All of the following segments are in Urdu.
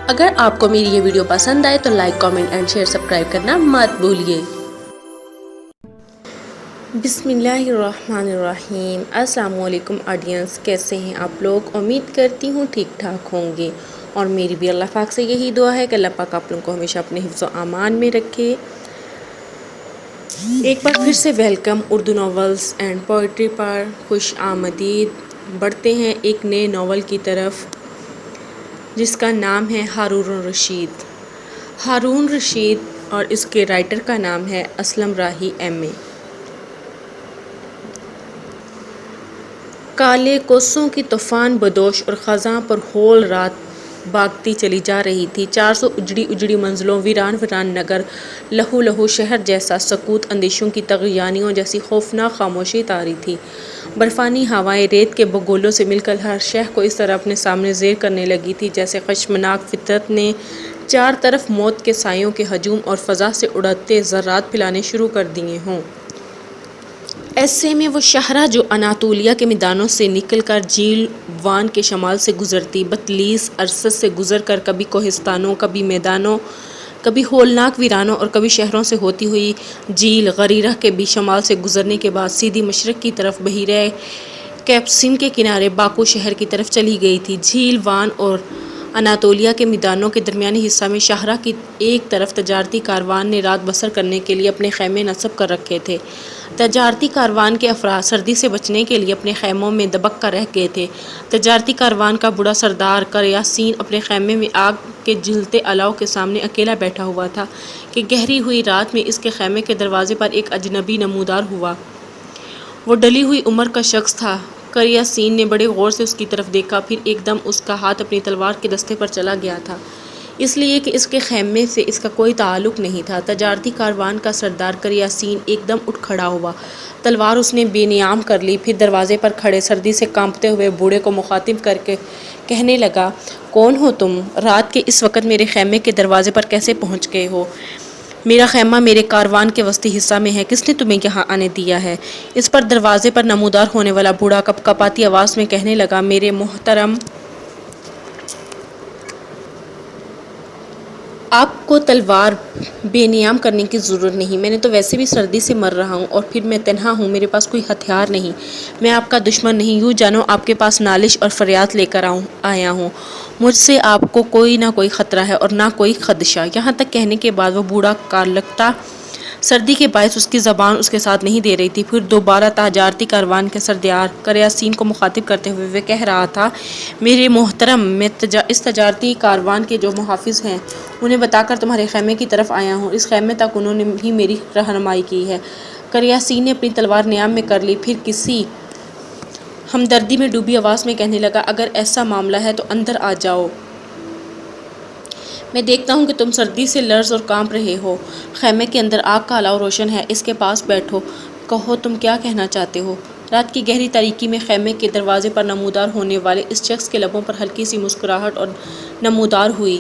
اگر آپ کو میری یہ ویڈیو پسند آئے تو like, comment and share, subscribe کرنا مت بھولیے۔ بسم اللہ الرحمن الرحیم۔ السلام علیکم آڈینس، کیسے ہیں آپ لوگ؟ امید کرتی ہوں ٹھیک ٹھاک ہوں گے، اور میری بھی اللہ پاک سے یہی دعا ہے کہ اللہ پاک آپ لوگوں کو ہمیشہ اپنے حفظ و امان میں رکھے۔ ایک بار پھر سے welcome Urdu novels and poetry پر خوش آمدید۔ بڑھتے ہیں ایک نئے ناول کی طرف جس کا نام ہے ہارون الرشید۔ ہارون رشید اور اس کے رائٹر کا نام ہے اسلم راہی ایم اے۔ کالے کوسوں کی طوفان بدوش اور خزاں پر ہول رات بھاگتی چلی جا رہی تھی۔ 400 اجڑی اجڑی منزلوں، ویران ویران نگر، لہو لہو شہر جیسا سکوت، اندیشوں کی طغیانیوں جیسی خوفناک خاموشی طاری تھی۔ برفانی ہوائیں ریت کے بگولوں سے مل کر ہر شے کو اس طرح اپنے سامنے زیر کرنے لگی تھی جیسے خشمناک فطرت نے چار طرف موت کے سایوں کے ہجوم اور فضا سے اڑتے ذرات پھیلانے شروع کر دیے ہوں۔ ایسے میں وہ شاہراہ جو اناطولیہ کے میدانوں سے نکل کر جھیل وان کے شمال سے گزرتی، بطلیس ارسط سے گزر کر کبھی کوہستانوں، کبھی میدانوں، کبھی ہولناک ویرانوں اور کبھی شہروں سے ہوتی ہوئی جھیل غریرہ کے بھی شمال سے گزرنے کے بعد سیدھی مشرق کی طرف بحیرہ کیسپیئن کے کنارے باکو شہر کی طرف چلی گئی تھی۔ جھیل وان اور اناطولیہ کے میدانوں کے درمیانی حصہ میں شاہراہ کی ایک طرف تجارتی کاروان نے رات بسر کرنے کے لیے اپنے خیمے نصب کر رکھے تھے۔ تجارتی کاروان کے افراد سردی سے بچنے کے لیے اپنے خیموں میں دبک کر رہ گئے تھے۔ تجارتی کاروان کا بوڑھا سردار قریاسین اپنے خیمے میں آگ کے جلتے الاؤ کے سامنے اکیلا بیٹھا ہوا تھا کہ گہری ہوئی رات میں اس کے خیمے کے دروازے پر ایک اجنبی نمودار ہوا۔ وہ ڈلی ہوئی عمر کا شخص تھا۔ قریاسین نے بڑے غور سے اس کی طرف دیکھا، پھر ایک دم اس کا ہاتھ اپنی تلوار کے دستے پر چلا گیا تھا، اس لیے کہ اس کے خیمے سے اس کا کوئی تعلق نہیں تھا۔ تجارتی کاروان کا سردار قریاسین ایک دم اٹھ کھڑا ہوا، تلوار اس نے بے نیام کر لی، پھر دروازے پر کھڑے سردی سے کانپتے ہوئے بوڑھے کو مخاطب کر کے کہنے لگا، کون ہو تم؟ رات کے اس وقت میرے خیمے کے دروازے پر کیسے پہنچ گئے ہو؟ میرا خیمہ میرے کاروان کے وسطی حصہ میں ہے، کس نے تمہیں یہاں آنے دیا ہے؟ اس پر دروازے پر نمودار ہونے والا بوڑھا کپ کپاتی آواز میں کہنے لگا، میرے محترم، آپ کو تلوار بے نیام کرنے کی ضرورت نہیں، میں نے تو ویسے بھی سردی سے مر رہا ہوں، اور پھر میں تنہا ہوں، میرے پاس کوئی ہتھیار نہیں، میں آپ کا دشمن نہیں، یوں جانو آپ کے پاس نالش اور فریاد لے کر آیا ہوں، مجھ سے آپ کو کوئی نہ کوئی خطرہ ہے اور نہ کوئی خدشہ۔ یہاں تک کہنے کے بعد وہ بوڑھا کارلکتا سردی کے باعث اس کی زبان اس کے ساتھ نہیں دے رہی تھی۔ پھر دوبارہ تجارتی کاروان کے سردار قریاسین کو مخاطب کرتے ہوئے وہ کہہ رہا تھا، میرے محترم، میں اس تجارتی کاروان کے جو محافظ ہیں انہیں بتا کر تمہارے خیمے کی طرف آیا ہوں، اس خیمے تک انہوں نے ہی میری رہنمائی کی ہے۔ قریاسین نے اپنی تلوار نیام میں کر لی، پھر کسی ہمدردی میں ڈوبی آواز میں کہنے لگا، اگر ایسا معاملہ ہے تو اندر آ جاؤ، میں دیکھتا ہوں کہ تم سردی سے لرز اور کانپ رہے ہو، خیمے کے اندر آگ کا الاؤ روشن ہے، اس کے پاس بیٹھو، کہو تم کیا کہنا چاہتے ہو؟ رات کی گہری تاریکی میں خیمے کے دروازے پر نمودار ہونے والے اس شخص کے لبوں پر ہلکی سی مسکراہٹ اور نمودار ہوئی،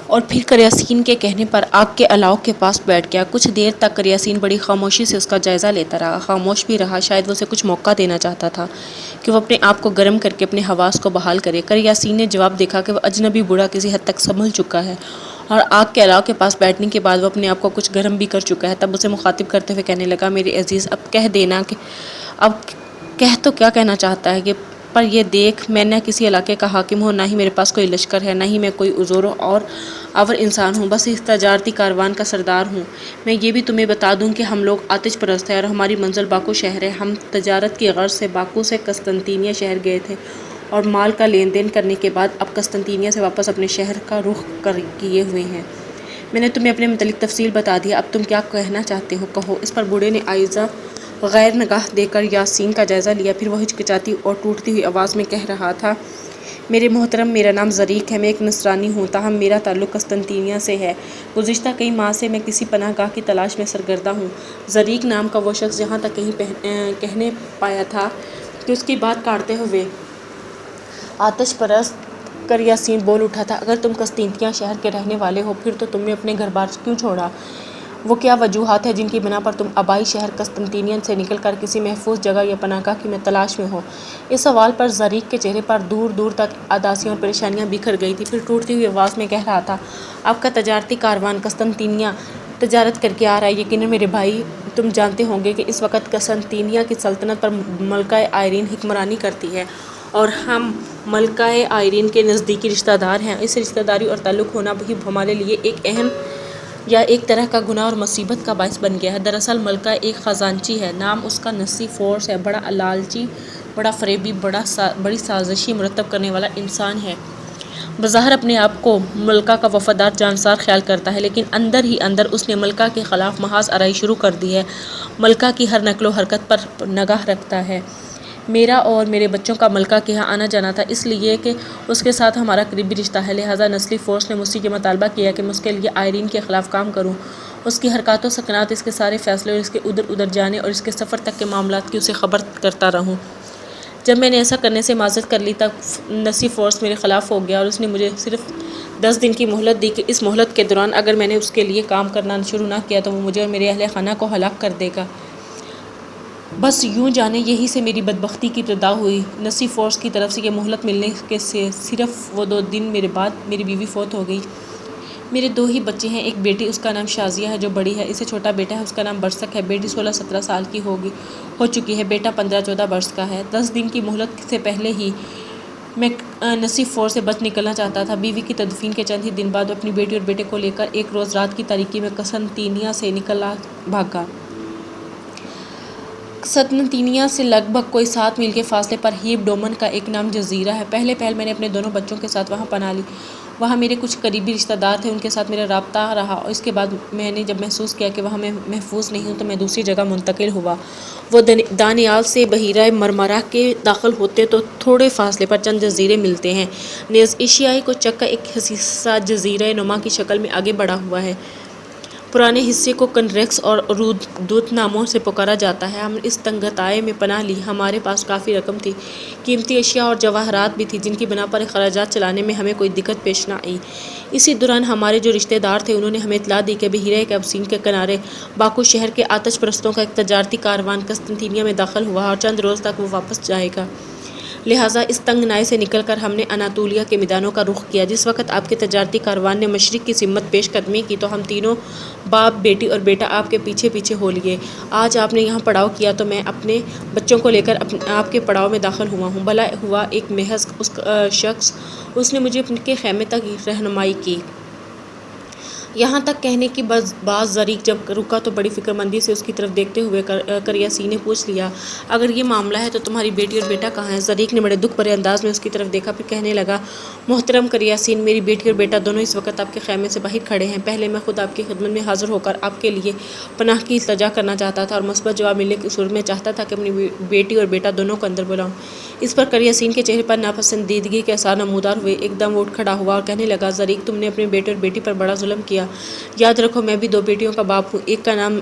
اور پھر قریاسین کے کہنے پر آگ کے الاؤ کے پاس بیٹھ گیا۔ کچھ دیر تک قریاسین بڑی خاموشی سے اس کا جائزہ لیتا رہا، خاموش بھی رہا، شاید وہ اسے کچھ موقع دینا چاہتا تھا کہ وہ اپنے آپ کو گرم کر کے اپنے حواس کو بحال کرے۔ قریاسین نے جواب دیکھا کہ وہ اجنبی بوڑھا کسی حد تک سنبھل چکا ہے، اور آگ کے الاؤ کے پاس بیٹھنے کے بعد وہ اپنے آپ کو کچھ گرم بھی کر چکا ہے۔ تب اسے مخاطب کرتے ہوئے کہنے لگا، میرے عزیز، اب کہہ دینا کہ اب کہہ تو کیا کہنا چاہتا ہے، پر یہ دیکھ، میں نہ کسی علاقے کا حاکم ہوں، نہ ہی میرے پاس کوئی لشکر ہے، نہ ہی میں کوئی زور اور آور انسان ہوں، بس اس تجارتی کاروان کا سردار ہوں۔ میں یہ بھی تمہیں بتا دوں کہ ہم لوگ آتش پرست ہیں اور ہماری منزل باکو شہر ہے۔ ہم تجارت کی غرض سے باکو سے قسطنطنیہ شہر گئے تھے، اور مال کا لین دین کرنے کے بعد اب قسطنطنیہ سے واپس اپنے شہر کا رخ کیے ہوئے ہیں۔ میں نے تمہیں اپنے متعلق تفصیل بتا دیا، اب تم کیا کہنا چاہتے ہو، کہو۔ اس پر بوڑھے نے آئزہ غیر نگاہ دے کر یاسین کا جائزہ لیا، پھر وہ ہچکچاتی اور ٹوٹتی ہوئی آواز میں کہہ رہا تھا، میرے محترم، میرا نام زریق ہے، میں ایک نصرانی ہوں، تاہم میرا تعلق قسطنطنیہ سے ہے۔ گزشتہ کئی ماہ سے میں کسی پناہ گاہ کی تلاش میں سرگرداں ہوں۔ زریق نام کا وہ شخص یہاں تک کہنے پایا تھا کہ اس کی بات کاٹتے ہوئے آتش پرست قریاسین بول اٹھا تھا، اگر تم قسطنطنیہ شہر کے رہنے والے ہو، پھر تو تم نے اپنے گھر بار کیوں چھوڑا؟ وہ کیا وجوہات ہیں جن کی بنا پر تم آبائی شہر قسطنطنیہ سے نکل کر کسی محفوظ جگہ یا پناہ گاہ کی تلاش میں ہو؟ اس سوال پر زریق کے چہرے پر دور دور تک اداسیاں اور پریشانیاں بکھر گئی تھیں۔ پھر ٹوٹتی ہوئی آواز میں کہہ رہا تھا، آپ کا تجارتی کاروان قسطنطنیہ تجارت کر کے آ رہا ہے۔ یقیناً میرے بھائی، تم جانتے ہوں گے کہ اس وقت قسطنطنیہ کی سلطنت پر ملکہ آئرین حکمرانی کرتی ہے اور ہم ملکہ آئرین کے نزدیکی رشتہ دار ہیں۔ اس رشتہ داری اور تعلق ہونا بھی ہمارے لیے ایک اہم یا ایک طرح کا گناہ اور مصیبت کا باعث بن گیا ہے۔ دراصل ملکہ ایک خزانچی ہے، نام اس کا نسی فورس ہے، بڑا لالچی، بڑا فریبی، بڑی سازشی مرتب کرنے والا انسان ہے۔ بظاہر اپنے آپ کو ملکہ کا وفادار جانسار خیال کرتا ہے، لیکن اندر ہی اندر اس نے ملکہ کے خلاف محاذ آرائی شروع کر دی ہے، ملکہ کی ہر نقل و حرکت پر نگاہ رکھتا ہے۔ میرا اور میرے بچوں کا ملکہ کے ہاں آنا جانا تھا، اس لیے کہ اس کے ساتھ ہمارا قریبی رشتہ ہے، لہٰذا نسلی فورس نے مجھ سے یہ مطالبہ کیا کہ میں اس کے لیے آئرین کے خلاف کام کروں، اس کی حرکات و سکنات، اس کے سارے فیصلے اور اس کے ادھر ادھر جانے اور اس کے سفر تک کے معاملات کی اسے خبر کرتا رہوں۔ جب میں نے ایسا کرنے سے معذرت کر لی تب نسی فورس میرے خلاف ہو گیا اور اس نے مجھے صرف 10 دن کی مہلت دی کہ اس مہلت کے دوران اگر میں نے اس کے لیے کام کرنا شروع نہ کیا تو وہ مجھے اور میرے اہل خانہ کو ہلاک کر دے گا۔ بس یوں جانے یہی سے میری بدبختی کی ابتدا ہوئی۔ نسی فورس کی طرف سے یہ مہلت ملنے کے صرف وہ 2 دن میرے بعد میری بیوی فوت ہو گئی۔ میرے 2 ہی بچے ہیں، ایک بیٹی اس کا نام شازیہ ہے جو بڑی ہے، اسے چھوٹا بیٹا ہے اس کا نام برسک ہے، بیٹی 16-17 سال کی ہو چکی ہے، بیٹا 15-14 برس کا ہے۔ 10 دن کی مہلت سے پہلے ہی میں نسی فورس سے بچ نکلنا چاہتا تھا۔ بیوی کی تدفین کے چند ہی دن بعد اپنی بیٹی اور بیٹے کو لے کر ایک روز رات کی تاریکی میں قسطنطنیہ سے نکلا بھاگا۔ قسطنطنیہ سے لگ بھگ کوئی 7 میل کے فاصلے پر ہیب ڈومن کا ایک نام جزیرہ ہے۔ پہلے میں نے اپنے دونوں بچوں کے ساتھ وہاں پناہ لی۔ وہاں میرے کچھ قریبی رشتہ دار تھے، ان کے ساتھ میرا رابطہ رہا اور اس کے بعد میں نے جب محسوس کیا کہ وہاں میں محفوظ نہیں ہوں تو میں دوسری جگہ منتقل ہوا۔ وہ دانیال سے بحیرہ مرمرہ کے داخل ہوتے تو تھوڑے فاصلے پر چند جزیرے ملتے ہیں، نیز ایشیائی کوچک کا ایک حصہ جزیرہ نما کی شکل میں آگے بڑھا ہوا ہے۔ پرانے حصے کو کنریکس اور رودوت ناموں سے پکارا جاتا ہے۔ ہم نے اس تنگاتھائی میں پناہ لی۔ ہمارے پاس کافی رقم تھی، قیمتی اشیاء اور جواہرات بھی تھی جن کی بنا پر اخراجات چلانے میں ہمیں کوئی دقت پیش نہ آئی۔ اسی دوران ہمارے جو رشتہ دار تھے انہوں نے ہمیں اطلاع دی کہ بحیرہ کیسپیئن کے کنارے باکو شہر کے آتش پرستوں کا ایک تجارتی کاروان قسطنطنیہ میں داخل ہوا اور چند روز تک وہ واپس جائے گا۔ لہٰذا اس تنگنائی سے نکل کر ہم نے اناطولیہ کے میدانوں کا رخ کیا۔ جس وقت آپ کے تجارتی کاروان نے مشرق کی سمت پیش قدمی کی تو ہم تینوں باپ، بیٹی اور بیٹا آپ کے پیچھے پیچھے ہو لیے۔ آج آپ نے یہاں پڑاؤ کیا تو میں اپنے بچوں کو لے کر آپ کے پڑاؤ میں داخل ہوا ہوں۔ بھلا ہوا ایک محض شخص، اس نے مجھے اپنے خیمے تک رہنمائی کی۔ یہاں تک کہنے کی بعض زریق جب رکا تو بڑی فکر مندی سے اس کی طرف دیکھتے ہوئے کریاسی نے پوچھ لیا، اگر یہ معاملہ ہے تو تمہاری بیٹی اور بیٹا کہاں ہیں؟ زریق نے بڑے دکھ بھرے انداز میں اس کی طرف دیکھا، پھر کہنے لگا، محترم کریاسین، میری بیٹی اور بیٹا دونوں اس وقت آپ کے خیمے سے باہر کھڑے ہیں۔ پہلے میں خود آپ کی خدمت میں حاضر ہو کر آپ کے لیے پناہ کی التجا کرنا چاہتا تھا اور مثبت جواب ملنے کی صورت میں چاہتا تھا کہ اپنی بیٹی اور بیٹا دونوں کو اندر بلاؤں۔ اس پر کریاسین کے چہرے پر ناپسندیدگی کے آثار نمودار ہوئے۔ ایک دم وہ اٹھ کھڑا ہوا اور کہنے لگا، زریق، تم نے اپنے بیٹے اور بیٹی پر بڑا ظلم کیا۔ یاد رکھو میں بھی 2 بیٹیوں کا باپ ہوں، ایک کا نام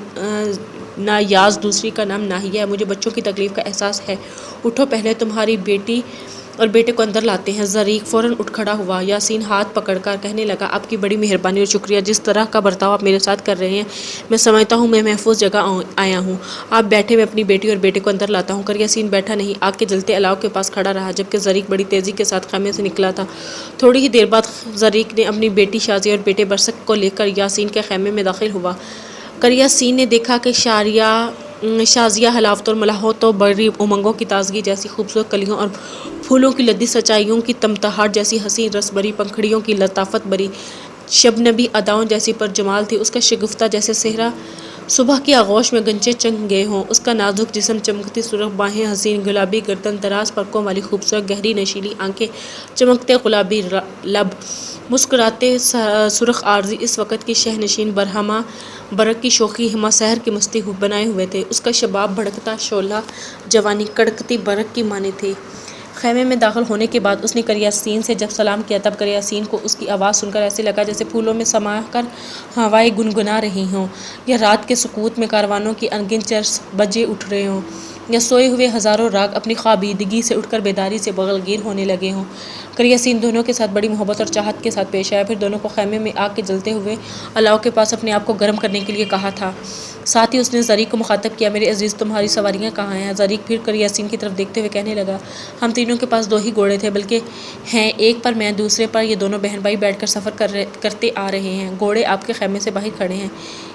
نایاز، دوسری کا نام ناہیہ ہے۔ مجھے بچوں کی تکلیف کا احساس ہے۔ اٹھو، پہلے تمہاری بیٹی اور بیٹے کو اندر لاتے ہیں۔ زریق فوراً اٹھ کھڑا ہوا۔ یاسین ہاتھ پکڑ کر کہنے لگا، آپ کی بڑی مہربانی اور شکریہ، جس طرح کا برتاؤ آپ میرے ساتھ کر رہے ہیں میں سمجھتا ہوں میں محفوظ جگہ آیا ہوں۔ آپ بیٹھے، میں اپنی بیٹی اور بیٹے کو اندر لاتا ہوں۔ کریاسین بیٹھا نہیں، آگ کے جلتے الاؤ کے پاس کھڑا رہا جبکہ زریق بڑی تیزی کے ساتھ خیمے سے نکلا تھا۔ تھوڑی ہی دیر بعد زریق نے اپنی بیٹی شازیہ اور بیٹے برسک کو لے کر یاسین کے خیمے میں داخل ہوا۔ کریاسین نے دیکھا کہ شازیہ حلاوت اور ملاحت و بڑی امنگوں کی تازگی جیسی خوبصورت کلیوں اور پھولوں کی لدی سچائیوں کی تمطاہٹ جیسی حسین رس بھری پنکھڑیوں کی لطافت بھری شبنمی اداؤں جیسی پرجمال تھی۔ اس کا شگفتہ جیسے صحرا صبح کی آغوش میں گنچے چمک گئے ہوں۔ اس کا نازک جسم، چمکتی سرخ باہیں، حسین گلابی گردن، دراز پلکوں والی خوبصورت گہری نشیلی آنکھیں، چمکتے گلابی لب، مسکراتے سرخ عارضی اس وقت کی شہنشین برہمہ برق کی شوخی ہمہ سحر کی مستی بنائے ہوئے تھے۔ اس کا شباب بھڑکتا شعلہ جوانی کڑکتی برق کی مانند تھی۔ خیمے میں داخل ہونے کے بعد اس نے کریاسین سے جب سلام کیا تب کریاسین کو اس کی آواز سن کر ایسے لگا جیسے پھولوں میں سما کر ہوائیں گنگنا رہی ہوں یا رات کے سکوت میں کاروانوں کی انگن چرس بجے اٹھ رہے ہوں۔ یا سوئے ہوئے ہزاروں راگ اپنی خوابیدگی سے اٹھ کر بیداری سے بغلگیر ہونے لگے ہوں۔ قریاسین دونوں کے ساتھ بڑی محبت اور چاہت کے ساتھ پیش آیا، پھر دونوں کو خیمے میں آگ کے جلتے ہوئے الاؤ کے پاس اپنے آپ کو گرم کرنے کے لیے کہا تھا۔ ساتھ ہی اس نے زریق کو مخاطب کیا، میرے عزیز تمہاری سواریاں کہاں ہیں؟ زریق پھر کر یاسین کی طرف دیکھتے ہوئے کہنے لگا، ہم تینوں کے پاس 2 ہی گھوڑے تھے، بلکہ ہیں ایک پر میں، دوسرے پر یہ دونوں بہن بھائی بیٹھ کر سفر کرتے آ رہے ہیں۔ گھوڑے آپ کے خیمے سے باہر کھڑے ہیں۔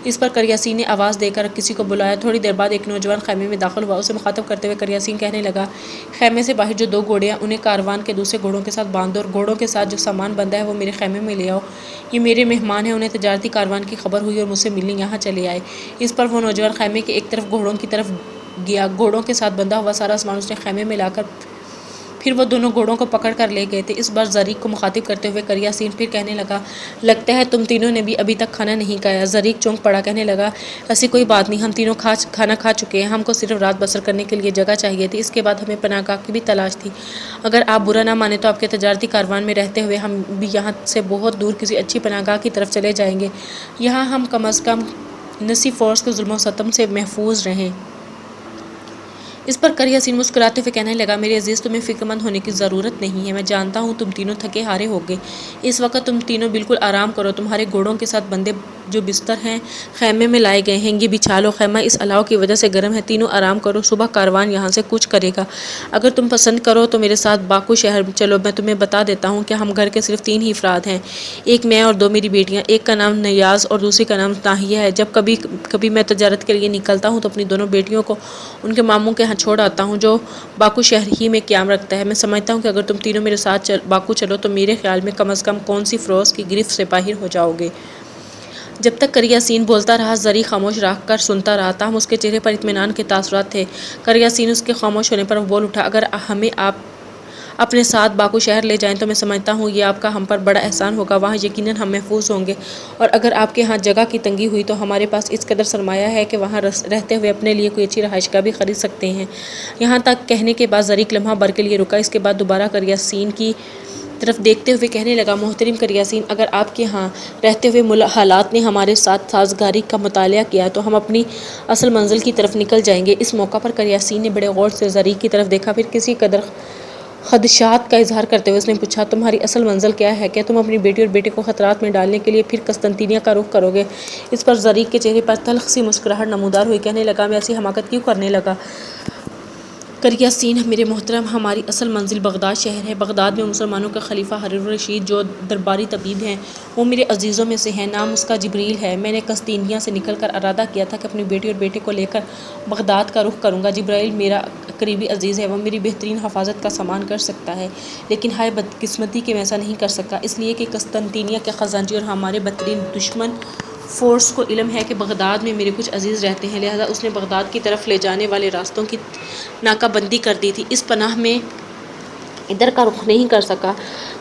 اس پر کر یاسین نے آواز دے کر کسی کو بلایا۔ تھوڑی دیر بعد ایک نوجوان خیمے میں داخل ہوا۔ اسے مخاطب کرتے ہوئے کر یاسین کہنے لگا، خیمے سے باہر جو 2 گھوڑے ہیں انہیں کاروان کے دوسرے گھوڑوں کے ساتھ باندھ دو، اور گھوڑوں کے ساتھ جو سامان بندھا ہے وہ میرے خیمے میں لے آؤ۔ یہ میرے مہمان ہیں، انہیں تجارتی کاروان کی خبر ہوئی اور مجھ سے ملنے یہاں چلے آئے۔ اس پر وہ نوجوان خیمے کے ایک طرف گھوڑوں کی طرف گیا۔ گھوڑوں کے ساتھ بندھا ہوا سارا سامان اس نے خیمے میں لا کر پھر وہ دونوں گھوڑوں کو پکڑ کر لے گئے تھے۔ اس بار زریق کو مخاطب کرتے ہوئے کر یاسین پھر کہنے لگا، لگتا ہے تم تینوں نے بھی ابھی تک کھانا نہیں کھایا۔ زریق چونک پڑا، کہنے لگا، ایسی کوئی بات نہیں، ہم تینوں کھانا کھا چکے ہیں، ہم کو صرف رات بسر کرنے کے لیے جگہ چاہیے تھی، اس کے بعد ہمیں پناہ گاہ کی بھی تلاش تھی۔ اگر آپ برا نہ مانیں تو آپ کے تجارتی کاروان میں رہتے ہوئے ہم بھی یہاں سے بہت دور کسی اچھی پناہ گاہ کی طرف چلے جائیں گے، یہاں ہم کم از کم نسی فورس کے ظلم و ستم سے محفوظ رہیں۔ اس پر کر یاسین مسکراتے ہوئے کہنے لگا، میرے عزیز تمہیں فکر مند ہونے کی ضرورت نہیں ہے، میں جانتا ہوں تم تینوں تھکے ہارے ہوگے، اس وقت تم تینوں بالکل آرام کرو، تمہارے گھوڑوں کے ساتھ بندھے جو بستر ہیں خیمے میں لائے گئے ہیں یہ بچھا لو، خیمہ اس الاؤ کی وجہ سے گرم ہے، تینوں آرام کرو، صبح کاروان یہاں سے کوچ کرے گا۔ اگر تم پسند کرو تو میرے ساتھ باکو شہر چلو، میں تمہیں بتا دیتا ہوں کہ ہم گھر کے صرف 3 ہی افراد ہیں، ایک میں اور 2 میری بیٹیاں، ایک کا نام نیاز اور دوسری کا نام ناہیہ ہے۔ جب کبھی میں تجارت کے لیے نکلتا ہوں تو اپنی دونوں بیٹیوں کو ان کے ماموں کے ہاں چھوڑ آتا ہوں جو باکو شہر ہی میں قیام رکھتا ہے۔ میں سمجھتا ہوں کہ اگر تم تینوں میرے ساتھ باکو چلو تو میرے خیال میں کم از کون سی فروز کی گرفت سے باہر ہو جاؤ گے۔ جب تک کر یاسین بولتا رہا زریق خاموش رہ کر سنتا رہا، تاہم اس کے چہرے پر اطمینان کے تاثرات تھے۔ کر یاسین اس کے خاموش ہونے پر بول اٹھا، اگر ہمیں آپ اپنے ساتھ باکو شہر لے جائیں تو میں سمجھتا ہوں یہ آپ کا ہم پر بڑا احسان ہوگا، وہاں یقیناً ہم محفوظ ہوں گے، اور اگر آپ کے ہاں جگہ کی تنگی ہوئی تو ہمارے پاس اس قدر سرمایہ ہے کہ وہاں رہتے ہوئے اپنے لیے کوئی اچھی رہائش گاہ بھی خرید سکتے ہیں۔ یہاں تک کہنے کے بعد زریق لمحہ بھر کے لیے رکا، اس کے بعد دوبارہ کر یاسین کی طرف دیکھتے ہوئے کہنے لگا، محترم کر یاسین، اگر آپ کے ہاں رہتے ہوئے حالات نے ہمارے ساتھ سازگاری کا مطالعہ کیا تو ہم اپنی اصل منزل کی طرف نکل جائیں گے۔ اس موقع پر کر یاسین نے بڑے غور سے زریق کی طرف دیکھا، پھر کسی قدر خدشات کا اظہار کرتے ہوئے اس نے پوچھا، تمہاری اصل منزل کیا ہے؟ کیا تم اپنی بیٹی اور بیٹے کو خطرات میں ڈالنے کے لیے پھر قسطنطنیہ کا رخ کرو گے؟ اس پر زریق کے چہرے پر تلخ سی مسکراہٹ نمودار ہوئی، کہنے لگا، میں ایسی حماقت کیوں کرنے لگا؟ کر یاسین، میرے محترم، ہماری اصل منزل بغداد شہر ہے۔ بغداد میں مسلمانوں کے خلیفہ ہارون الرشید جو درباری طبیب ہیں وہ میرے عزیزوں میں سے ہیں، نام اس کا جبریل ہے۔ میں نے قسطنطنیہ سے نکل کر ارادہ کیا تھا کہ اپنی بیٹی اور بیٹے کو لے کر بغداد کا رخ کروں گا۔ جبرائیل میرا قریبی عزیز ہے، وہ میری بہترین حفاظت کا سامان کر سکتا ہے، لیکن ہائے بدقسمتی کہ میں ایسا نہیں کر سکا، اس لیے کہ قسطنطنیہ کے خزانچی اور ہمارے بدترین دشمن فورس کو علم ہے کہ بغداد میں میرے کچھ عزیز رہتے ہیں، لہذا اس نے بغداد کی طرف لے جانے والے راستوں کی ناکہ بندی کر دی تھی۔ اس پناہ میں ادھر کا رخ نہیں کر سکا،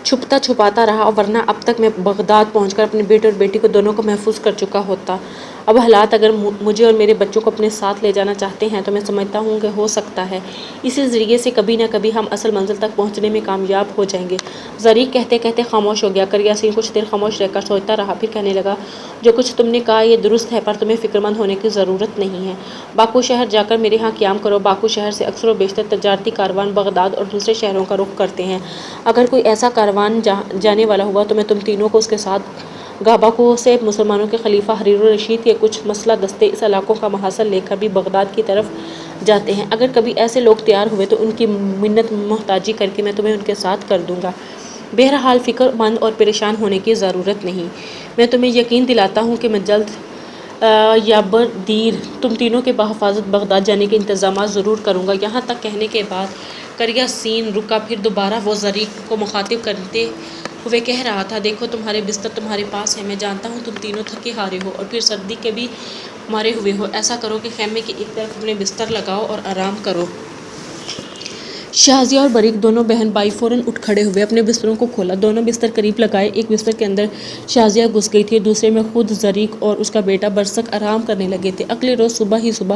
چھپتا چھپاتا رہا، ورنہ اب تک میں بغداد پہنچ کر اپنے بیٹے اور بیٹی کو دونوں کو محفوظ کر چکا ہوتا۔ اب حالات اگر مجھے اور میرے بچوں کو اپنے ساتھ لے جانا چاہتے ہیں تو میں سمجھتا ہوں کہ ہو سکتا ہے اسی ذریعے سے کبھی نہ کبھی ہم اصل منزل تک پہنچنے میں کامیاب ہو جائیں گے۔ زریق کہتے کہتے خاموش ہو گیا۔ کر یاسین کچھ دیر خاموش رہ کر سوچتا رہا، پھر کہنے لگا، جو کچھ تم نے کہا یہ درست ہے، پر تمہیں فکر مند ہونے کی ضرورت نہیں ہے۔ باکو شہر جا کر میرے ہاں قیام کرو۔ باکو شہر سے اکثر و بیشتر تجارتی کاروان بغداد اور دوسرے شہروں کا رخ کرتے ہیں۔ اگر کوئی ایسا کاروان جانے والا ہوا تو میں تم تینوں کو اس کے ساتھ باکو سے مسلمانوں کے خلیفہ ہارون الرشید کے کچھ مسلح دستے اس علاقوں کا محاصر لے کر بھی بغداد کی طرف جاتے ہیں۔ اگر کبھی ایسے لوگ تیار ہوئے تو ان کی منت محتاجی کر کے میں تمہیں ان کے ساتھ کر دوں گا۔ بہرحال فکر مند اور پریشان ہونے کی ضرورت نہیں، میں تمہیں یقین دلاتا ہوں کہ میں جلد یا دیر تم تینوں کے بحفاظت بغداد جانے کے انتظامات ضرور کروں گا۔ یہاں تک کہنے کے بعد کر یاسین رکا، پھر دوبارہ وہ زریق کو مخاطب کرتے ہوئے کہہ رہا تھا، دیکھو تمہارے بستر تمہارے پاس ہیں، میں جانتا ہوں تم تینوں تھکے ہارے ہو اور پھر سردی کے بھی مارے ہوئے ہو، ایسا کرو کہ خیمے کی ایک طرف اپنے بستر لگاؤ اور آرام کرو۔ شازیہ اور بریک دونوں بہن بھائی فوراً اٹھ کھڑے ہوئے، اپنے بستروں کو کھولا، دونوں بستر قریب لگائے۔ ایک بستر کے اندر شازیہ گھس گئی تھی اور دوسرے میں خود زریق اور اس کا بیٹا برسک آرام کرنے لگے تھے۔ اگلے روز صبح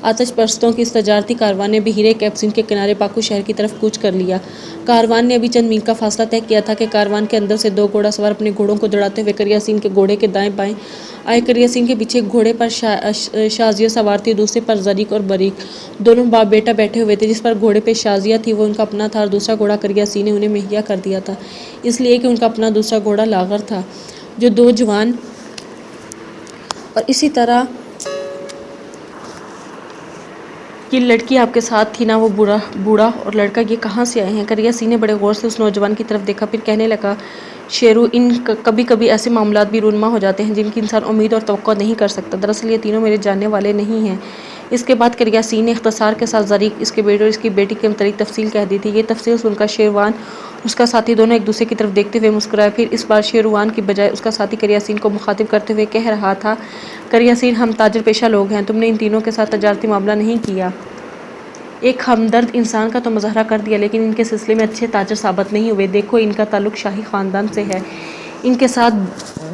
آتش پرستوں کی اس تجارتی کاروان نے بحیرہ کیسپیئن کے کنارے باکو شہر کی طرف کوچ کر لیا۔ کاروان نے ابھی چند میل کا فاصلہ طے کیا تھا کہ کاروان کے اندر سے دو گھوڑا سوار اپنے گھوڑوں کو دوڑاتے ہوئے کریاسین کے گھوڑے کے دائیں بائیں آئے۔ کریاسین کے پیچھے ایک گھوڑے پر شازیہ سوار تھی، دوسرے پر زریق اور بریک دونوں باپ بیٹا بیٹھے ہوئے تھے۔ جس پر گھوڑے پہ شازیہ تھی وہ ان کا اپنا تھا اور دوسرا گھوڑا کریاسین نے انہیں مہیا کر دیا تھا، اس لیے کہ ان کا اپنا دوسرا گھوڑا لاغر تھا۔ جو دو جوان اور اسی طرح یہ لڑکی آپ کے ساتھ تھی نا، وہ بوڑھا اور لڑکا یہ کہاں سے آئے ہیں؟ کریاسین نے بڑے غور سے اس نوجوان کی طرف دیکھا، پھر کہنے لگا، شیرو، ان کبھی کبھی ایسے معاملات بھی رونما ہو جاتے ہیں جن کی انسان امید اور توقع نہیں کر سکتا۔ دراصل یہ تینوں میرے جاننے والے نہیں ہیں۔ اس کے بعد کریاسین نے اختصار کے ساتھ زریق، اس کے بیٹے اور اس کی بیٹی کے متعلق تفصیل کہہ دی تھی۔ یہ تفصیل سن کر شیروان اور اس کا ساتھی دونوں ایک دوسرے کی طرف دیکھتے ہوئے مسکرائے۔ پھر اس بار شیروان کی بجائے اس کا ساتھی کریاسین کو مخاطب کرتے ہوئے کہہ رہا تھا، کریاسین، ہم تاجر پیشہ لوگ ہیں، تم نے ان تینوں کے ساتھ تجارتی معاملہ نہیں کیا۔ ایک ہمدرد انسان کا تو مظاہرہ کر دیا، لیکن ان کے سلسلے میں اچھے تاجر ثابت نہیں ہوئے۔ دیکھو، ان کا تعلق شاہی خاندان سے ہے، ان کے ساتھ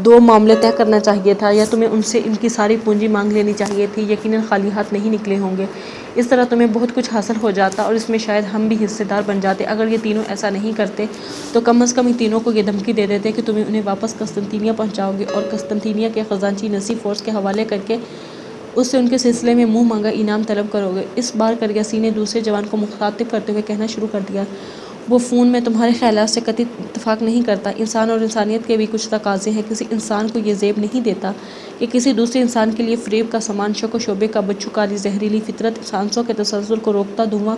دو معاملے طے کرنا چاہیے تھا، یا تمہیں ان سے ان کی ساری پونجی مانگ لینی چاہیے تھی۔ یقیناً خالی ہاتھ نہیں نکلے ہوں گے، اس طرح تمہیں بہت کچھ حاصل ہو جاتا اور اس میں شاید ہم بھی حصے دار بن جاتے۔ اگر یہ تینوں ایسا نہیں کرتے تو کم از کم ان تینوں کو یہ دھمکی دے دیتے کہ تمہیں انہیں واپس قسطنطنیہ پہنچاؤ گے اور قسطنطنیہ کے خزانچی نسی فورس کے حوالے کر کے اس سے ان کے سلسلے میں منہ مانگا انعام طلب کرو گے۔ اس بار کریاسین نے دوسرے جوان کو مخاطب کرتے ہوئے کہنا شروع کر دیا، وہ فون میں تمہارے خیالات سے قطعی اتفاق نہیں کرتا۔ انسان اور انسانیت کے بھی کچھ تقاضے ہیں۔ کسی انسان کو یہ زیب نہیں دیتا کہ کسی دوسرے انسان کے لیے فریب کا سامان، شک و شبے کا بچھو، کالی زہریلی فطرت سانسوں کے تسلسل کو روکتا دھواں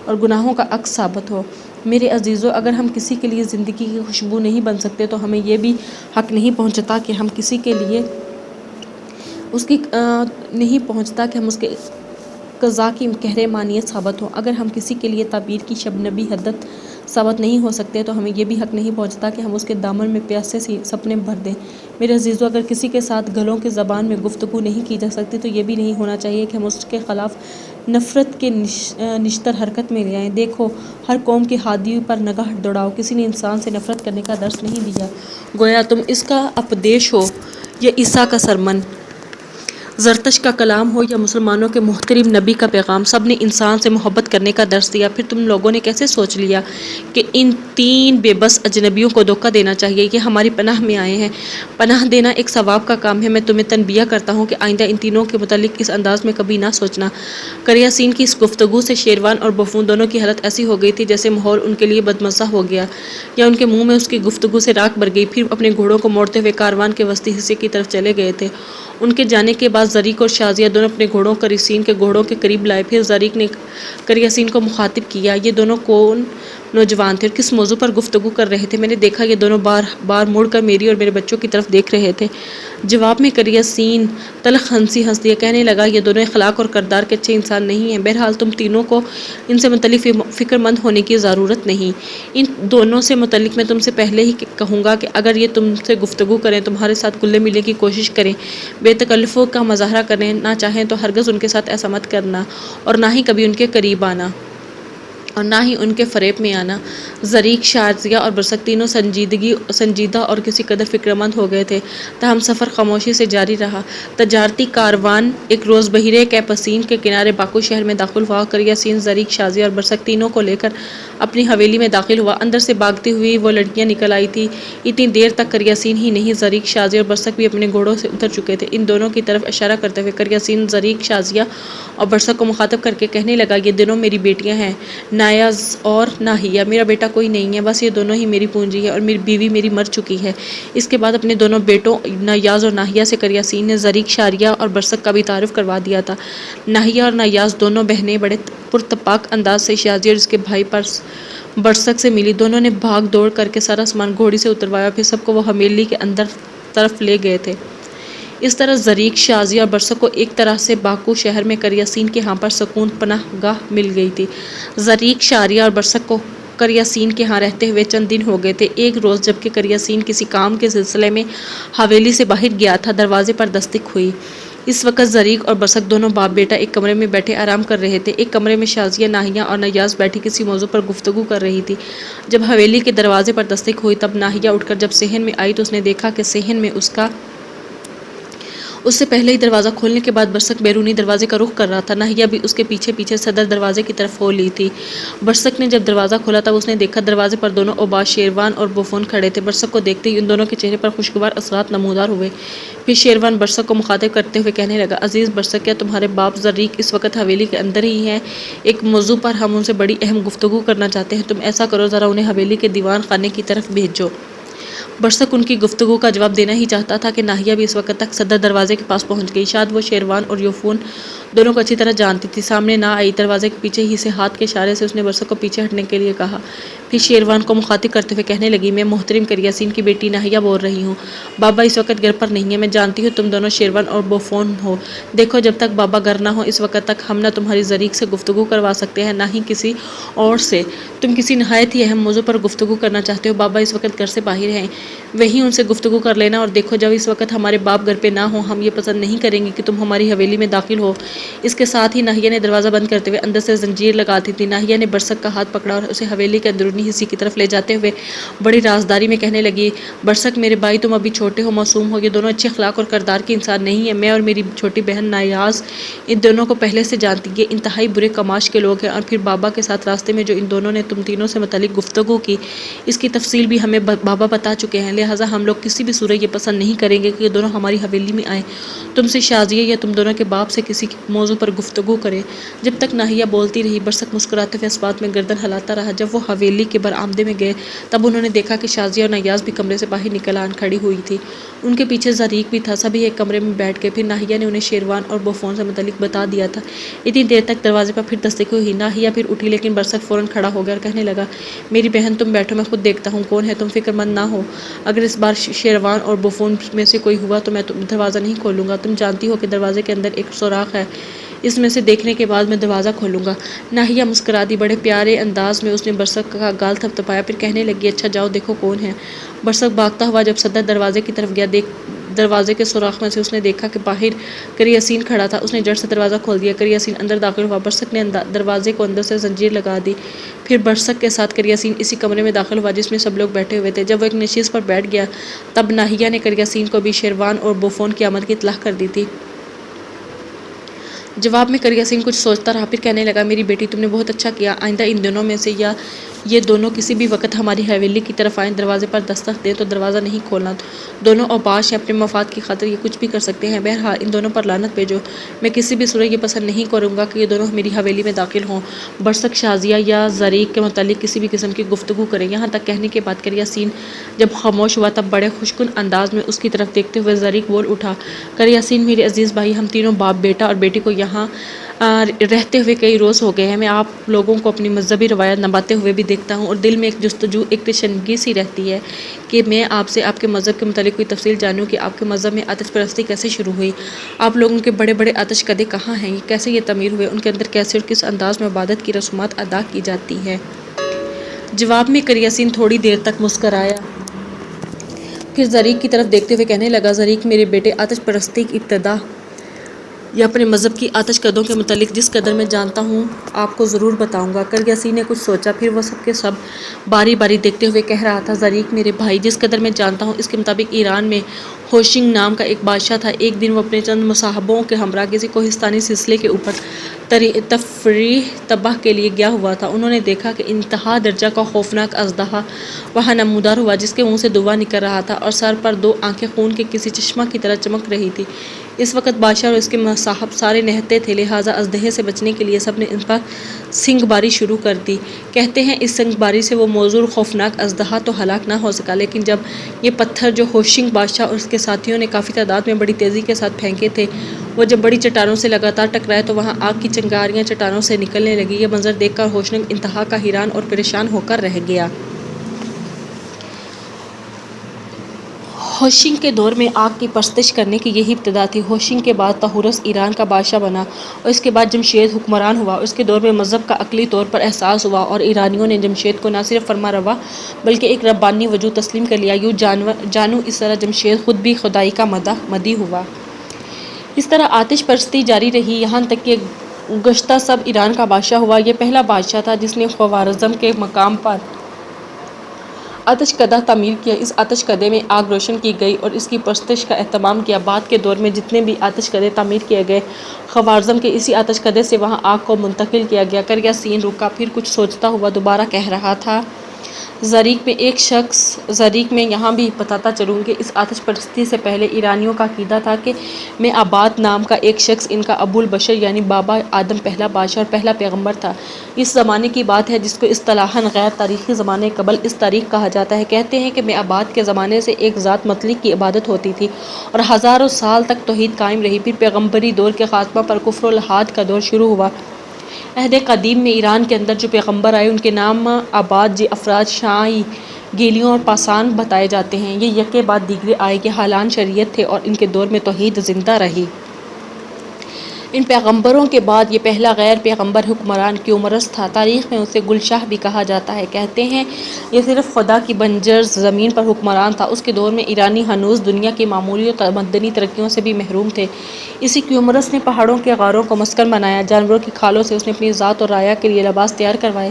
اور گناہوں کا عکس ثابت ہو۔ میرے عزیزو، اگر ہم کسی کے لیے زندگی کی خوشبو نہیں بن سکتے تو ہمیں یہ بھی حق نہیں پہنچتا کہ ہم کسی کے لیے اس کے قضاء کی قہرمانیت ثابت ہو۔ اگر ہم کسی کے لیے تعبیر کی شبنمی حدت ثابت نہیں ہو سکتے تو ہمیں یہ بھی حق نہیں پہنچتا کہ ہم اس کے دامن میں پیاسے سپنے بھر دیں۔ میرے عزیزو، اگر کسی کے ساتھ گلوں کی زبان میں گفتگو نہیں کی جا سکتی تو یہ بھی نہیں ہونا چاہیے کہ ہم اس کے خلاف نفرت کے نشتر حرکت میں لے آئیں۔ دیکھو، ہر قوم کی ہادی پر نگاہ دوڑاؤ، کسی نے انسان سے نفرت کرنے کا درس نہیں دیا، گویا تم اس کا اپدیش ہو یا عیسیٰ کا سرمن، زرتشت کا کلام ہو یا مسلمانوں کے محترم نبی کا پیغام، سب نے انسان سے محبت کرنے کا درس دیا۔ پھر تم لوگوں نے کیسے سوچ لیا کہ ان تین بے بس اجنبیوں کو دھوکہ دینا چاہیے؟ یہ ہماری پناہ میں آئے ہیں، پناہ دینا ایک ثواب کا کام ہے۔ میں تمہیں تنبیہ کرتا ہوں کہ آئندہ ان تینوں کے متعلق اس انداز میں کبھی نہ سوچنا۔ کریاسین کی اس گفتگو سے شیروان اور بفون دونوں کی حالت ایسی ہو گئی تھی جیسے ماحول ان کے لیے بدمزہ ہو گیا یا ان کے منہ میں اس کی گفتگو سے راکھ بھر گئی۔ پھر اپنے گھوڑوں کو موڑتے ہوئے کاروان کے وسطی حصے کی طرف چلے گئے تھے۔ ان کے جانے کے بعد زریق اور شازیہ دونوں اپنے گھوڑوں کریاسین کے گھوڑوں کے قریب لائے۔ پھر زریق نے کریاسین کو مخاطب کیا، یہ دونوں کون نوجوان تھے اور کس موضوع پر گفتگو کر رہے تھے؟ میں نے دیکھا یہ دونوں بار بار مڑ کر میری اور میرے بچوں کی طرف دیکھ رہے تھے۔ جواب میں کریاسین تلخ ہنسی ہنس دیا، کہنے لگا، یہ دونوں اخلاق اور کردار کے اچھے انسان نہیں ہیں۔ بہرحال تم تینوں کو ان سے متعلق فکر مند ہونے کی ضرورت نہیں۔ ان دونوں سے متعلق میں تم سے پہلے ہی کہوں گا کہ اگر یہ تم سے گفتگو کریں، تمہارے ساتھ گلے ملنے کی کوشش کریں، بے تکلفی کا مظاہرہ کرنے نہ چاہیں تو ہرگز ان کے ساتھ ایسا مت کرنا اور نہ ہی کبھی ان کے قریب آنا اور نہ ہی ان کے فریب میں آنا۔ زریق، شازیہ اور برسک تینوں سنجیدہ اور کسی قدر فکرمند ہو گئے تھے، تاہم سفر خاموشی سے جاری رہا۔ تجارتی کاروان ایک روز بحیرہ کیسپیئن کے کنارے باکو شہر میں داخل ہوا۔ کریاسین، زریق، شازیہ اور برسک تینوں کو لے کر اپنی حویلی میں داخل ہوا۔ اندر سے بھاگتی ہوئی وہ لڑکیاں نکل آئی تھیں۔ اتنی دیر تک کریاسین ہی نہیں، زریق، شازیہ اور برسک بھی اپنے گھوڑوں سے اتر چکے تھے۔ ان دونوں کی طرف اشارہ کرتے ہوئے کریاسین زریق، شازیہ اور برسک کو مخاطب کر کے کہنے لگا، یہ دونوں میری بیٹیاں ہیں، نایاز اور ناہیہ۔ میرا بیٹا کوئی نہیں ہے، بس یہ دونوں ہی میری پونجی ہے اور میری بیوی میری مر چکی ہے۔ اس کے بعد اپنے دونوں بیٹوں نایاز اور ناہیہ سے کریاسین نے زریق، شازیہ اور برسک کا بھی تعارف کروا دیا تھا۔ ناہیہ اور نایاز دونوں بہنیں بڑے پرتپاک انداز سے شازیہ اور اس کے بھائی برسک سے ملی۔ دونوں نے بھاگ دوڑ کر کے سارا سامان گھوڑی سے اتروایا، پھر سب کو وہ حویلی کے اندر طرف لے گئے تھے۔ اس طرح زریق، شازیہ اور برسک کو ایک طرح سے باکو شہر میں کریاسین کے ہاں پر سکون پناہ گاہ مل گئی تھی۔ زریق، شازیہ اور برسک کو کریاسین کے ہاں رہتے ہوئے چند دن ہو گئے تھے۔ ایک روز جبکہ کریاسین کسی کام کے سلسلے میں حویلی سے باہر گیا تھا، دروازے پر دستک ہوئی۔ اس وقت زریق اور برسک دونوں باپ بیٹا ایک کمرے میں بیٹھے آرام کر رہے تھے۔ ایک کمرے میں شازیہ، ناہیہ اور نیاز بیٹھی کسی موضوع پر گفتگو کر رہی تھی۔ جب حویلی کے دروازے پر دستک ہوئی تب ناہیہ اٹھ کر جب صحن میں آئی تو اس نے دیکھا کہ صحن میں اس سے پہلے ہی دروازہ کھولنے کے بعد برسک بیرونی دروازے کا رخ کر رہا تھا۔ ناہیہ بھی اس کے پیچھے پیچھے صدر دروازے کی طرف ہو لی تھی۔ برسک نے جب دروازہ کھولا تب اس نے دیکھا دروازے پر دونوں اوباش شیروان اور بوفون کھڑے تھے۔ برسک کو دیکھتے ہی ان دونوں کے چہرے پر خوشگوار اثرات نمودار ہوئے۔ پھر شیروان برسک کو مخاطب کرتے ہوئے کہنے لگا، عزیز برسک، کیا تمہارے باپ زریق اس وقت حویلی کے اندر ہی ہیں؟ ایک موضوع پر ہم ان سے بڑی اہم گفتگو کرنا چاہتے ہیں۔ تم ایسا کرو، ذرا انہیں حویلی کے دیوان خانے کی طرف بھیجو۔ برسک ان کی گفتگو کا جواب دینا ہی چاہتا تھا کہ ناہیہ بھی اس وقت تک صدر دروازے کے پاس پہنچ گئی۔ شاید وہ شیروان اور یوفون دونوں کو اچھی طرح جانتی تھی۔ سامنے نہ آئی، دروازے کے پیچھے ہی سے ہاتھ کے اشارے سے اس نے برسک کو پیچھے ہٹنے کے لیے کہا۔ پھر شیروان کو مخاطب کرتے ہوئے کہنے لگی، میں محترم کریاسین کی بیٹی ناہیہ بول رہی ہوں۔ بابا اس وقت گھر پر نہیں ہیں۔ میں جانتی ہوں تم دونوں شیروان اور بوفون ہو۔ دیکھو، جب تک بابا گھر نہ ہو اس وقت تک ہم نہ تمہاری زریق سے گفتگو کروا سکتے ہیں نہ ہی کسی اور سے۔ تم کسی نہایت ہی اہم موضوع پر گفتگو کرنا چاہتے ہو۔ بابا اس وقت گھر سے باہر ہیں، وہیں ان سے گفتگو کر لینا۔ اور دیکھو، جب اس وقت ہمارے باپ گھر پہ نہ ہوں ہم یہ پسند نہیں کریں گے کہ تم ہماری حویلی میں داخل ہو۔ اس کے ساتھ ہی ناہیہ نے دروازہ بند کرتے ہوئے اندر سے زنجیر لگاتی تھی۔ ناہیہ نے برسک کا ہاتھ پکڑا اور اسے حویلی کے اندرونی حصے کی طرف لے جاتے ہوئے بڑی رازداری میں کہنے لگی، برسک میرے بھائی، تم ابھی چھوٹے ہو، معصوم ہو، یہ دونوں اچھے اخلاق اور کردار کے انسان نہیں ہیں۔ میں اور میری چھوٹی بہن نیاز ان دونوں کو پہلے سے جانتی ہیں، یہ انتہائی برے کماش کے لوگ ہیں۔ اور پھر بابا کے ساتھ راستے میں جو ان دونوں نے تم تینوں سے متعلق گفتگو کی، اس کی تفصیل بھی ہمیں بابا بتا چکے ہیں، لہٰذا ہم لوگ کسی بھی صورت یہ پسند نہیں کریں گے کہ یہ دونوں ہماری حویلی میں آئیں، تم سے شازیہ یا تم دونوں کے باپ سے کسی موضوع پر گفتگو کریں۔ جب تک ناہیہ بولتی رہی، برسک مسکراتے ہوئے اس بات میں گردن ہلاتا رہا۔ جب وہ حویلی کے برآمدے میں گئے تب انہوں نے دیکھا کہ شازیہ اور نیاز بھی کمرے سے باہر نکل آن کھڑی ہوئی تھی۔ ان کے پیچھے زریق بھی تھا۔ سبھی ایک کمرے میں بیٹھ گئے۔ پھر ناہیہ نے انہیں شیروان اور بوفون سے متعلق بتا دیا تھا۔ اتنی دیر تک دروازے پر پھر دستک ہوئی۔ ناہیہ پھر اٹھی لیکن برسک فوراً کھڑا ہو گیا اور کہنے لگا، میری بہن تم بیٹھو، میں خود دیکھتا ہوں کون ہے، تم فکر مند نہ ہو۔ اگر اس بار شیروان اور بوفون میں سے کوئی ہوا تو میں دروازہ نہیں کھولوں گا۔ تم جانتی ہو کہ دروازے کے اندر ایک سوراخ ہے، اس میں سے دیکھنے کے بعد میں دروازہ کھولوں گا۔ ناہیہ مسکرا دی۔ بڑے پیارے انداز میں اس نے برسک کا گال تھپتھپایا، پھر کہنے لگی، اچھا جاؤ دیکھو کون ہے۔ برسک بھاگتا ہوا جب صدر دروازے کی طرف گیا، دروازے کے سوراخ میں سے اس نے دیکھا کہ باہر کریاسین کھڑا تھا۔ اس نے جھٹ سے دروازہ کھول دیا۔ کریاسین اندر داخل ہوا۔ برسک نے دروازے کو اندر سے زنجیر لگا دی۔ پھر برسک کے ساتھ کریاسین اسی کمرے میں داخل ہوا جس میں سب لوگ بیٹھے ہوئے تھے۔ جب وہ ایک نشست پر بیٹھ گیا تب ناہیہ نے کریاسین کو بھی شیروان اور بوفون کی آمد کی اطلاع کر دی تھی۔ جواب میں کریاسین کچھ سوچتا رہا، پھر کہنے لگا، میری بیٹی، تم نے بہت اچھا کیا۔ آئندہ ان دونوں میں سے یا یہ دونوں کسی بھی وقت ہماری حویلی کی طرف آئیں، دروازے پر دستک دیں تو دروازہ نہیں کھولنا۔ دونوں اوباش ہیں، اپنے مفاد کی خاطر یہ کچھ بھی کر سکتے ہیں۔ بہرحال ان دونوں پر لعنت بھیجو۔ میں کسی بھی صورت یہ پسند نہیں کروں گا کہ یہ دونوں میری حویلی میں داخل ہوں۔ برسک شازیہ یا زریق کے متعلق کسی بھی قسم کی گفتگو کریں۔ یہاں تک کہنے کے بعد کریاسین جب خاموش ہوا تب بڑے خوشگن انداز میں اس کی طرف دیکھتے ہوئے زریق بول اٹھا، کریاسین میرے عزیز بھائی، ہم تینوں باپ بیٹا اور بیٹی کو یہاں رہتے ہوئے کئی روز ہو گئے ہیں۔ میں آپ لوگوں کو اپنی مذہبی روایات نبھاتے ہوئے بھی دیکھتا ہوں اور دل میں ایک جستجو، ایک تشنگی سی رہتی ہے کہ میں آپ سے آپ کے مذہب کے متعلق کوئی تفصیل جانوں کہ آپ کے مذہب میں آتش پرستی کیسے شروع ہوئی، آپ لوگوں کے بڑے بڑے آتش کدے کہاں ہیں، کیسے یہ تعمیر ہوئے، ان کے اندر کیسے اور کس انداز میں عبادت کی رسومات ادا کی جاتی ہے۔ جواب میں کریاسین تھوڑی دیر تک مسکرایا، پھر زریق کی طرف دیکھتے ہوئے کہنے لگا، زریق میرے بیٹے، آتش پرستی کی ابتدا یا اپنے مذہب کی آتش کدوں کے متعلق جس قدر میں جانتا ہوں آپ کو ضرور بتاؤں گا۔ کریاسین نے کچھ سوچا، پھر وہ سب کے سب باری باری دیکھتے ہوئے کہہ رہا تھا، زریق میرے بھائی، جس قدر میں جانتا ہوں اس کے مطابق ایران میں ہوشنگ نام کا ایک بادشاہ تھا۔ ایک دن وہ اپنے چند مصاحبوں کے ہمراہ کسی کوہستانی سلسلے کے اوپر تفریح تباہ کے لیے گیا ہوا تھا۔ انہوں نے دیکھا کہ انتہا درجہ کا خوفناک اژدہا وہاں نمودار ہوا جس کے منہ سے دھواں نکل رہا تھا اور سر پر دو آنکھیں خون کے کسی چشمہ کی طرح چمک رہی تھی۔ اس وقت بادشاہ اور اس کے مصاحب سارے نہتے تھے، لہٰذا اژدہے سے بچنے کے لیے سب نے ان پر سنگ باری شروع کر دی۔ کہتے ہیں اس سنگ باری سے وہ موذور خوفناک اژدہا تو ہلاک نہ ہو سکا، لیکن جب یہ پتھر جو ہوشنگ بادشاہ اور اس کے ساتھیوں نے کافی تعداد میں بڑی تیزی کے ساتھ پھینکے تھے، وہ جب بڑی چٹانوں سے لگاتار ٹکرائے تو وہاں آگ کی چنگاریاں چٹانوں سے نکلنے لگیں۔ یہ منظر دیکھ کر ہوشنگ انتہا کا حیران اور پریشان ہو کر رہ گیا۔ ہوشنگ کے دور میں آگ کی پرستش کرنے کی یہی ابتدا تھی۔ ہوشنگ کے بعد طاہورس ایران کا بادشاہ بنا اور اس کے بعد جمشید حکمران ہوا۔ اس کے دور میں مذہب کا عقلی طور پر احساس ہوا اور ایرانیوں نے جمشید کو نہ صرف فرما روا بلکہ ایک ربانی وجود تسلیم کر لیا۔ یوں جانو اس طرح جمشید خود بھی خدائی کا مدعی ہوا۔ اس طرح آتش پرستی جاری رہی یہاں تک کہ گشتہ سب ایران کا بادشاہ ہوا۔ یہ پہلا بادشاہ تھا جس نے خوارزم کے مقام پر آتش کدہ تعمیر کیا۔ اس آتش کدے میں آگ روشن کی گئی اور اس کی پرستش کا اہتمام کیا۔ بعد کے دور میں جتنے بھی آتش کدے تعمیر کیے گئے خوارزم کے اسی آتش کدے سے وہاں آگ کو منتقل کیا گیا۔ کرگیا سین رکا، پھر کچھ سوچتا ہوا دوبارہ کہہ رہا تھا، زریق میں یہاں بھی بتاتا چلوں کہ اس آتش پرستی سے پہلے ایرانیوں کا عقیدہ تھا کہ میں آباد نام کا ایک شخص ان کا ابو البشر یعنی بابا آدم پہلا بادشاہ اور پہلا پیغمبر تھا۔ اس زمانے کی بات ہے جس کو اصطلاحاً غیر تاریخی زمانے قبل اس تاریخ کہا جاتا ہے۔ کہتے ہیں کہ میں آباد کے زمانے سے ایک ذات مطلق کی عبادت ہوتی تھی اور ہزاروں سال تک توحید قائم رہی۔ پھر پیغمبری دور کے خاتمہ پر کفر و الحاد کا دور شروع ہوا۔ عہد قدیم میں ایران کے اندر جو پیغمبر آئے ان کے نام آباد افراد شاہی، گیلیوں اور پاسان بتائے جاتے ہیں۔ یہ یکے بعد دیگرے آئے کہ حالان شریعت تھے اور ان کے دور میں توحید زندہ رہی۔ ان پیغمبروں کے بعد یہ پہلا غیر پیغمبر حکمران کیومرث تھا۔ تاریخ میں اسے گل شاہ بھی کہا جاتا ہے۔ کہتے ہیں یہ صرف خدا کی بنجر زمین پر حکمران تھا۔ اس کے دور میں ایرانی ہنوز دنیا کی معمولی اور تمدنی ترقیوں سے بھی محروم تھے۔ اسی کیومرث نے پہاڑوں کے غاروں کو مسکن بنایا۔ جانوروں کی کھالوں سے اس نے اپنی ذات اور رعایا کے لیے لباس تیار کروائے۔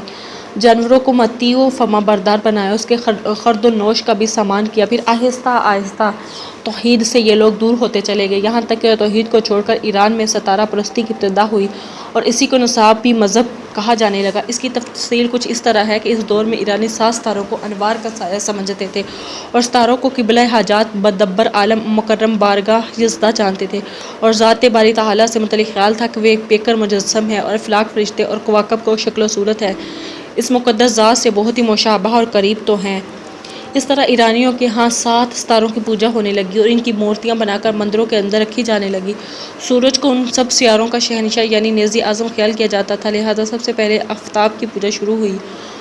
جانوروں کو مطیع و فرما بردار بنایا۔ اس کے خرد و نوش کا بھی سامان کیا۔ پھر آہستہ آہستہ توحید سے یہ لوگ دور ہوتے چلے گئے، یہاں تک کہ توحید کو چھوڑ کر ایران میں ستارہ پرستی کی ابتدا ہوئی اور اسی کو نصابی مذہب کہا جانے لگا۔ اس کی تفصیل کچھ اس طرح ہے کہ اس دور میں ایرانی 7 ستاروں کو انوار کا سایہ سمجھتے تھے اور ستاروں کو قبلۂ حاجات، مدبر عالم، مکرم بارگاہ یزداں جانتے تھے، اور ذات باری تعالیٰ سے متعلق خیال تھا کہ وہ ایک پیکر مجسم ہے اور افلاک فرشتے اور کواکب کو شکل و صورت ہے، اس مقدس ذات سے بہت ہی مشابہ اور قریب تو ہیں۔ اس طرح ایرانیوں کے ہاں 7 ستاروں کی پوجا ہونے لگی اور ان کی مورتیاں بنا کر مندروں کے اندر رکھی جانے لگی۔ سورج کو ان سب سیاروں کا شہنشاہ یعنی نیز اعظم خیال کیا جاتا تھا، لہٰذا سب سے پہلے آفتاب کی پوجا شروع ہوئی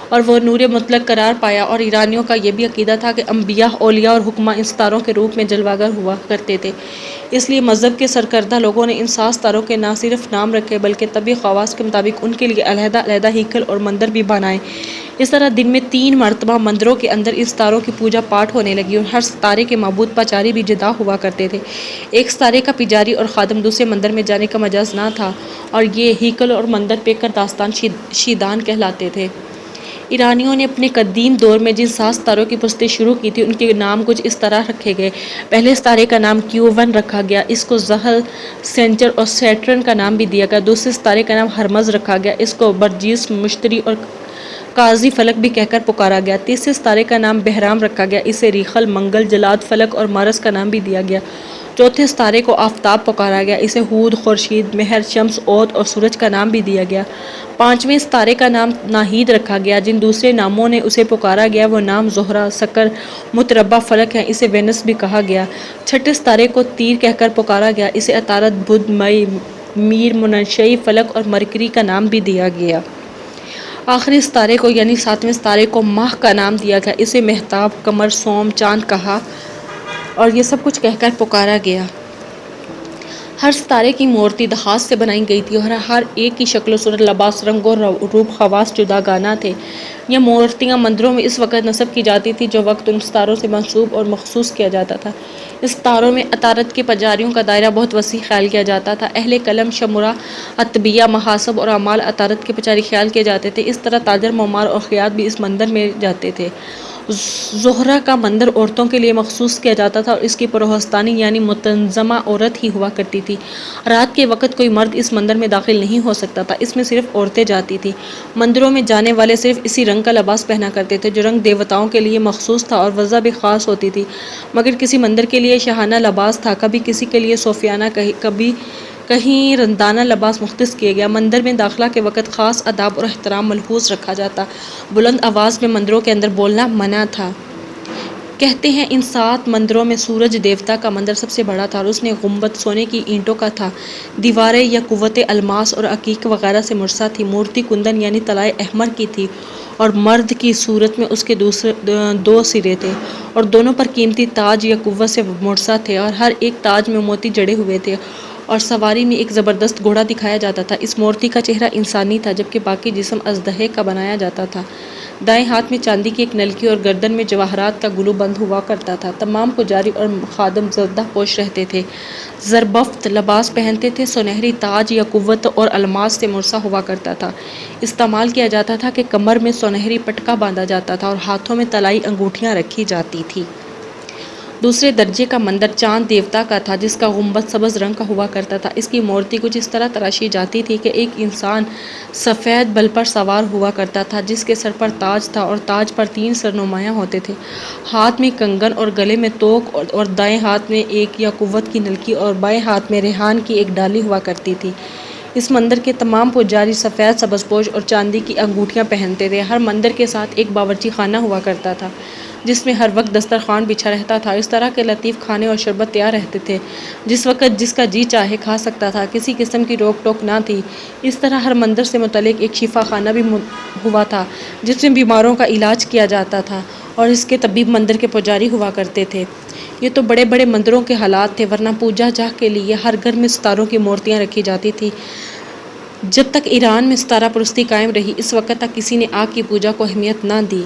اور وہ نور مطلق قرار پایا۔ اور ایرانیوں کا یہ بھی عقیدہ تھا کہ انبیاء، اولیاء اور حکماء ان ستاروں کے روپ میں جلوہ گر ہوا کرتے تھے، اس لیے مذہب کے سرکردہ لوگوں نے ان 7 ستاروں کے نہ صرف نام رکھے بلکہ طبی خواص کے مطابق ان کے لیے علیحدہ علیحدہ ہیکل اور مندر بھی بنائے۔ اس طرح دن میں 3 مرتبہ مندروں کے اندر ان ستاروں کی پوجا پاٹ ہونے لگی اور ہر ستارے کے معبود پچاری بھی جدا ہوا کرتے تھے۔ ایک ستارے کا پجاری اور خادم دوسرے مندر میں جانے کا مجاز نہ تھا اور یہ ہیکل اور مندر پیکر داستان شیدان کہلاتے تھے۔ ایرانیوں نے اپنے قدیم دور میں جن 7 ستاروں کی پرستی شروع کی تھی ان کے نام کچھ اس طرح رکھے گئے۔ پہلے ستارے کا نام کیو1 رکھا گیا، اس کو زحل، سینچر اور سیٹرن کا نام بھی دیا گیا۔ دوسرے ستارے کا نام ہرمز رکھا گیا، اس کو برجیس، مشتری اور قاضی فلک بھی کہہ کر پکارا گیا۔ تیسرے ستارے کا نام بہرام رکھا گیا، اسے ریخل، منگل، جلاد، فلک اور مارس کا نام بھی دیا گیا۔ چوتھے ستارے کو آفتاب پکارا گیا، اسے ہود، خورشید، مہر، شمس، اوت اور سورج کا نام بھی دیا گیا۔ 5ویں ستارے کا نام ناہید رکھا گیا، جن دوسرے ناموں نے اسے پکارا گیا وہ نام زہرہ، سکر، متربع، فلک ہیں، اسے وینس بھی کہا گیا۔ 6 ستارے کو تیر کہہ کر پکارا گیا، اسے عطارد، بدھ، مئی، میر، منشئی، فلک اور مرکری کا نام بھی دیا گیا۔ آخری ستارے کو یعنی 7ویں ستارے کو ماہ کا نام دیا گیا، اسے مہتاب، قمر، سوم، چاند کہا اور یہ سب کچھ کہہ کر پکارا گیا۔ ہر ستارے کی مورتی دھات سے بنائی گئی تھی اور ہر ایک کی شکل و صورت، لباس، رنگ اور روپ خواص جداگانہ تھے۔ یہ مورتیاں مندروں میں اس وقت نصب کی جاتی تھی جو وقت ان ستاروں سے منسوب اور مخصوص کیا جاتا تھا۔ اس ستاروں میں عطارد کے پجاریوں کا دائرہ بہت وسیع خیال کیا جاتا تھا۔ اہل قلم، شمرا، اطبیاء، محاسب اور اعمال عطارد کے پجاری خیال کیے جاتے تھے۔ اس طرح تاجر، معمار اور خیاط بھی اس مندر میں جاتے تھے۔ زہرہ کا مندر عورتوں کے لیے مخصوص کیا جاتا تھا اور اس کی پروہستانی یعنی متنظمہ عورت ہی ہوا کرتی تھی۔ رات کے وقت کوئی مرد اس مندر میں داخل نہیں ہو سکتا تھا، اس میں صرف عورتیں جاتی تھیں۔ مندروں میں جانے والے صرف اسی رنگ کا لباس پہنا کرتے تھے جو رنگ دیوتاؤں کے لیے مخصوص تھا اور وضع بھی خاص ہوتی تھی، مگر کسی مندر کے لیے شاہانہ لباس تھا، کبھی کسی کے لیے صوفیانہ، کبھی کہیں رندانہ لباس مختص کیے گیا۔ مندر میں داخلہ کے وقت خاص آداب اور احترام ملحوظ رکھا جاتا، بلند آواز میں مندروں کے اندر بولنا منع تھا۔ کہتے ہیں ان 7 مندروں میں سورج دیوتا کا مندر سب سے بڑا تھا اور اس نے گنبد سونے کی اینٹوں کا تھا، دیواریں یا قوت الماس اور عقیق وغیرہ سے مرصع تھی، مورتی کندن یعنی طلائے احمر کی تھی اور مرد کی صورت میں اس کے 2 سرے تھے اور دونوں پر قیمتی تاج یا قوت سے مرصع تھے اور ہر ایک تاج میں موتی جڑے ہوئے تھے اور سواری میں ایک زبردست گھوڑا دکھایا جاتا تھا۔ اس مورتی کا چہرہ انسانی تھا جبکہ باقی جسم اژدہے کا بنایا جاتا تھا۔ دائیں ہاتھ میں چاندی کی ایک نلکی اور گردن میں جواہرات کا گلو بند ہوا کرتا تھا۔ تمام پجاری اور خادم زردہ پوش رہتے تھے، زربفت لباس پہنتے تھے، سنہری تاج یا قوت اور الماس سے مرصع ہوا کرتا تھا استعمال کیا جاتا تھا کہ کمر میں سنہری پٹکا باندھا جاتا تھا اور ہاتھوں میں طلائی انگوٹھیاں رکھی جاتی تھی۔ دوسرے درجے کا مندر چاند دیوتا کا تھا جس کا گنبد سبز رنگ کا ہوا کرتا تھا۔ اس کی مورتی کچھ اس طرح تراشی جاتی تھی کہ ایک انسان سفید بل پر سوار ہوا کرتا تھا جس کے سر پر تاج تھا اور تاج پر 3 سر نمایاں ہوتے تھے، ہاتھ میں کنگن اور گلے میں توق، اور دائیں ہاتھ میں ایک یاقوت کی نلکی اور بائیں ہاتھ میں ریحان کی ایک ڈالی ہوا کرتی تھی۔ اس مندر کے تمام پجاری سفید سبز پوش اور چاندی کی انگوٹھیاں پہنتے تھے۔ ہر مندر کے ساتھ ایک باورچی خانہ ہوا کرتا تھا جس میں ہر وقت دسترخوان بچھا رہتا تھا۔ اس طرح کے لطیف کھانے اور شربت تیار رہتے تھے جس وقت جس کا جی چاہے کھا سکتا تھا، کسی قسم کی روک ٹوک نہ تھی۔ اس طرح ہر مندر سے متعلق ایک شفا خانہ بھی ہوا تھا جس میں بیماروں کا علاج کیا جاتا تھا اور اس کے طبیب مندر کے پجاری ہوا کرتے تھے۔ یہ تو بڑے بڑے مندروں کے حالات تھے، ورنہ پوجا جاہ کے لیے ہر گھر میں ستاروں کی مورتیاں رکھی جاتی تھیں۔ جب تک ایران میں ستارہ پرستی قائم رہی، اس وقت تک کسی نے آگ کی پوجا کو اہمیت نہ دی۔